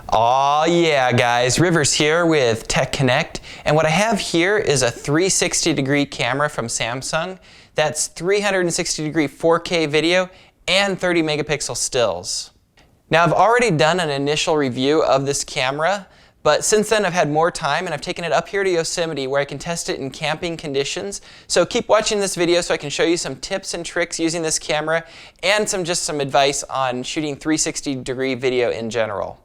Aw yeah guys, Rivers here with Tech Connect, and what I have here is a 360-degree camera from Samsung. That's 360-degree 4K video and 30 megapixel stills. Now I've already done an initial review of this camera, but since then I've had more time and I've taken it up here to Yosemite where I can test it in camping conditions. So keep watching this video so I can show you some tips and tricks using this camera and just some advice on shooting 360-degree video in general.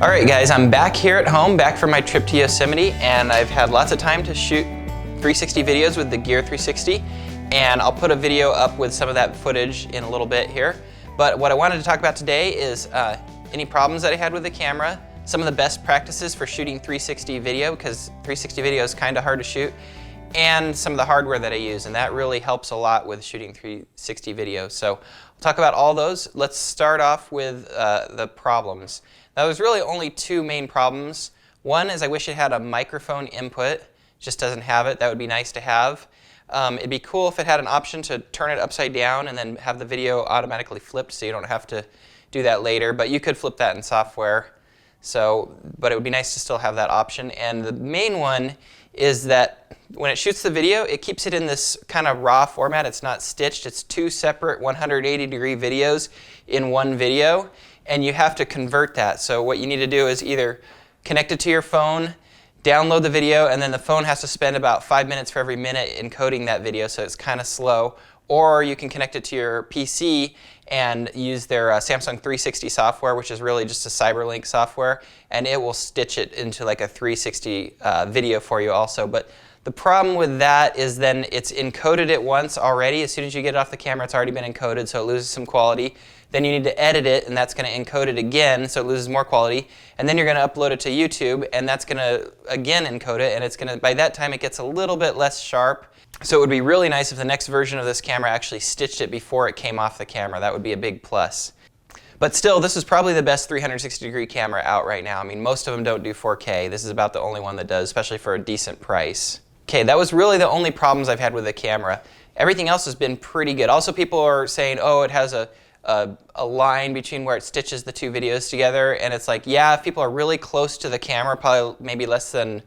Alright guys, I'm back here at home, back from my trip to Yosemite, and I've had lots of time to shoot 360 videos with the Gear 360, and I'll put a video up with some of that footage in a little bit here. But what I wanted to talk about today is any problems that I had with the camera, some of the best practices for shooting 360 video, because 360 video is kind of hard to shoot, and some of the hardware that I use, and that really helps a lot with shooting 360 video. So I'll talk about all those. Let's start off with the problems. Now there's really only two main problems. One is I wish it had a microphone input. It just doesn't have it. That would be nice to have. It'd be cool if it had an option to turn it upside down and then have the video automatically flipped so you don't have to do that later, but you could flip that in software. But it would be nice to still have that option. And the main one is that when it shoots the video, it keeps it in this kind of raw format. It's not stitched. It's two separate 180-degree videos in one video, and you have to convert that. So what you need to do is either connect it to your phone, download the video, and then the phone has to spend about 5 minutes for every minute encoding that video, so it's kind of slow. Or you can connect it to your PC and use their Samsung 360 software, which is really just a CyberLink software, and it will stitch it into like a 360 video for you also. But the problem with that is then it's encoded it once already. As soon as you get it off the camera, it's already been encoded, so it loses some quality. Then you need to edit it, and that's going to encode it again, so it loses more quality. And then you're going to upload it to YouTube, and that's going to again encode it, and it's going to, by that time it gets a little bit less sharp. So it would be really nice if the next version of this camera actually stitched it before it came off the camera. That would be a big plus. But still, this is probably the best 360-degree camera out right now. I mean, most of them don't do 4K. This is about the only one that does, especially for a decent price. Okay, that was really the only problems I've had with the camera. Everything else has been pretty good. Also, people are saying, oh, it has a line between where it stitches the two videos together, and it's like, yeah, if people are really close to the camera, probably maybe less than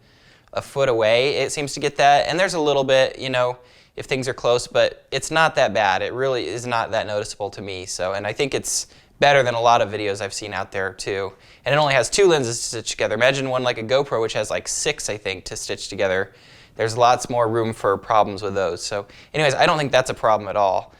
a foot away, it seems to get that. And there's a little bit, you know, if things are close, but it's not that bad. It really is not that noticeable to me. So, and I think it's better than a lot of videos I've seen out there too. And it only has two lenses to stitch together. Imagine one like a GoPro, which has like 6, I think, to stitch together. There's lots more room for problems with those. So anyways, I don't think that's a problem at all.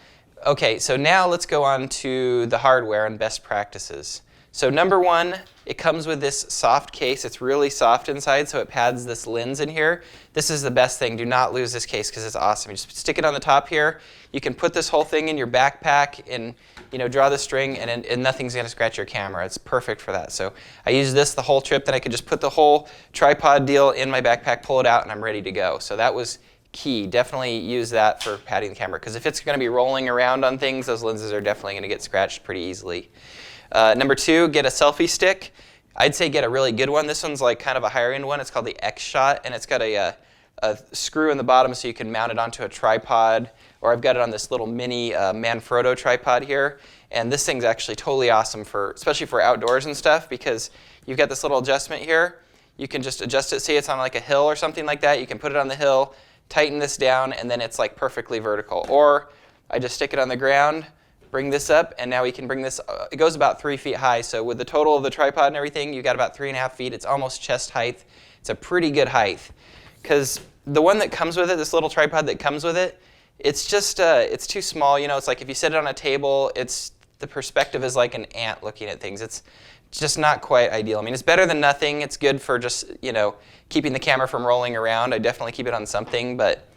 Okay, so now let's go on to the hardware and best practices. So number one, it comes with this soft case. It's really soft inside, so it pads this lens in here. This is the best thing. Do not lose this case because it's awesome. You just stick it on the top here. You can put this whole thing in your backpack and, you know, draw the string, and nothing's going to scratch your camera. It's perfect for that. So I use this the whole trip. Then I could just put the whole tripod deal in my backpack, pull it out, and I'm ready to go. So that was key. Definitely use that for padding the camera, because if it's going to be rolling around on things, those lenses are definitely going to get scratched pretty easily. Number two, get a selfie stick. I'd say get a really good one. This one's like kind of a higher end one. It's called the X-Shot, and it's got a screw in the bottom so you can mount it onto a tripod, or I've got it on this little mini Manfrotto tripod here. And this thing's actually totally awesome for, especially for outdoors and stuff, because you've got this little adjustment here. You can just adjust it, say it's on like a hill or something like that. You can put it on the hill, tighten this down, and then it's like perfectly vertical. Or I just stick it on the ground, bring this up, and now we can bring this, it goes about 3 feet high. So with the total of the tripod and everything, you got about 3.5 feet. It's almost chest height. It's a pretty good height. Because the one that comes with it, this little tripod that comes with it, it's just, it's too small. You know, it's like if you sit it on a table, the perspective is like an ant looking at things. It's just not quite ideal. I mean, it's better than nothing. It's good for just, you know, keeping the camera from rolling around. I definitely keep it on something, but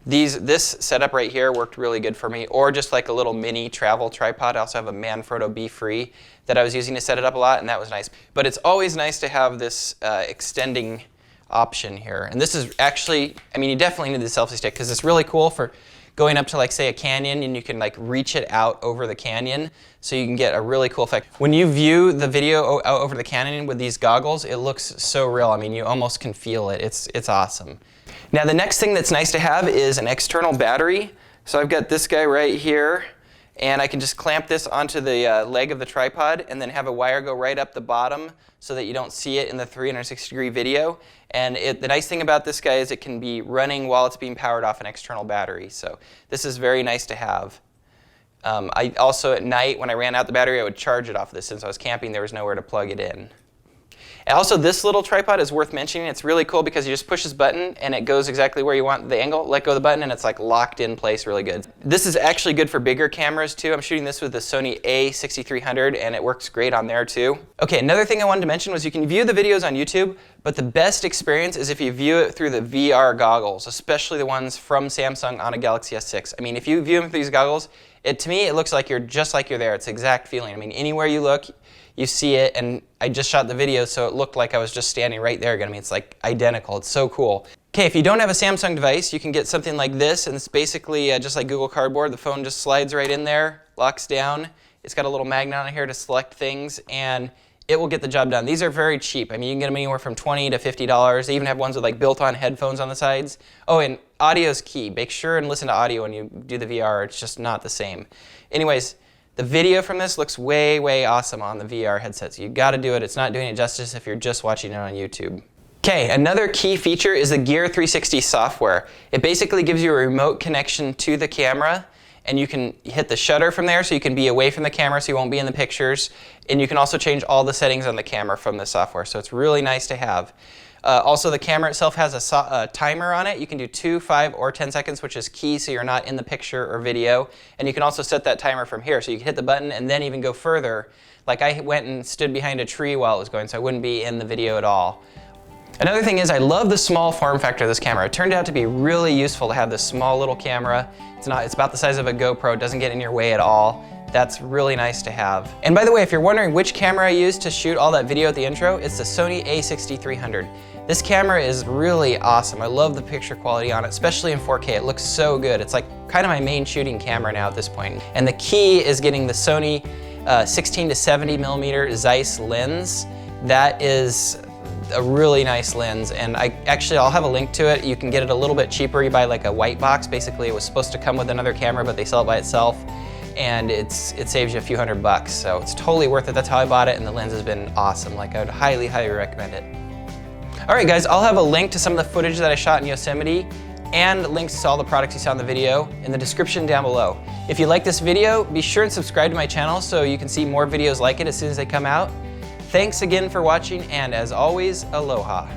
This setup right here worked really good for me, or just like a little mini travel tripod. I also have a Manfrotto Be Free that I was using to set it up a lot, and that was nice. But it's always nice to have this extending option here. And this is actually, I mean, you definitely need the selfie stick because it's really cool for going up to, like, say, a canyon, and you can like reach it out over the canyon, so you can get a really cool effect. When you view the video out over the canyon with these goggles, it looks so real. I mean, you almost can feel it. It's awesome. Now, the next thing that's nice to have is an external battery. So I've got this guy right here, and I can just clamp this onto the leg of the tripod and then have a wire go right up the bottom so that you don't see it in the 360-degree video. And the nice thing about this guy is it can be running while it's being powered off an external battery. So this is very nice to have. I also, at night, when I ran out the battery, I would charge it off this. Since I was camping, there was nowhere to plug it in. And also, this little tripod is worth mentioning. It's really cool because you just push this button and it goes exactly where you want the angle. Let go of the button and it's like locked in place really good. This is actually good for bigger cameras too. I'm shooting this with the Sony a6300 and it works great on there too. Okay, another thing I wanted to mention was you can view the videos on YouTube, but the best experience is if you view it through the VR goggles, especially the ones from Samsung on a Galaxy S6. I mean, if you view them through these goggles, to me it looks like you're just like you're there. It's the exact feeling. I mean, anywhere you look, you see it, and I just shot the video so it looked like I was just standing right there again. I mean, it's like identical. It's so cool. Okay, if you don't have a Samsung device, you can get something like this, and it's basically just like Google Cardboard. The phone just slides right in there, locks down. It's got a little magnet on here to select things, and it will get the job done. These are very cheap. I mean, you can get them anywhere from $20 to $50. They even have ones with like built-on headphones on the sides. Oh, and audio is key. Make sure and listen to audio when you do the VR. It's just not the same. Anyways, the video from this looks way, way awesome on the VR headsets. You gotta do it. It's not doing it justice if you're just watching it on YouTube. Okay, another key feature is the Gear 360 software. It basically gives you a remote connection to the camera, and you can hit the shutter from there so you can be away from the camera so you won't be in the pictures. And you can also change all the settings on the camera from the software, so it's really nice to have. Also, the camera itself has a timer on it. You can do 2, 5, or 10 seconds, which is key so you're not in the picture or video. And you can also set that timer from here, so you can hit the button and then even go further. Like I went and stood behind a tree while it was going, so I wouldn't be in the video at all. Another thing is I love the small form factor of this camera. It turned out to be really useful to have this small little camera. It's about the size of a GoPro. It doesn't get in your way at all. That's really nice to have. And by the way, if you're wondering which camera I used to shoot all that video at the intro, it's the Sony a6300. This camera is really awesome. I love the picture quality on it, especially in 4K. It looks so good. It's like kind of my main shooting camera now at this point. And the key is getting the Sony 16 to 70 millimeter Zeiss lens. That is a really nice lens, and I'll have a link to it. You can get it a little bit cheaper. You buy like a white box. Basically, it was supposed to come with another camera, but they sell it by itself, and it saves you a few $100. So it's totally worth it. That's how I bought it, and the lens has been awesome. Like, I would highly, highly recommend it. All right, guys, I'll have a link to some of the footage that I shot in Yosemite and links to all the products you saw in the video in the description down below. If you like this video, be sure and subscribe to my channel so you can see more videos like it as soon as they come out. Thanks again for watching, and as always, aloha.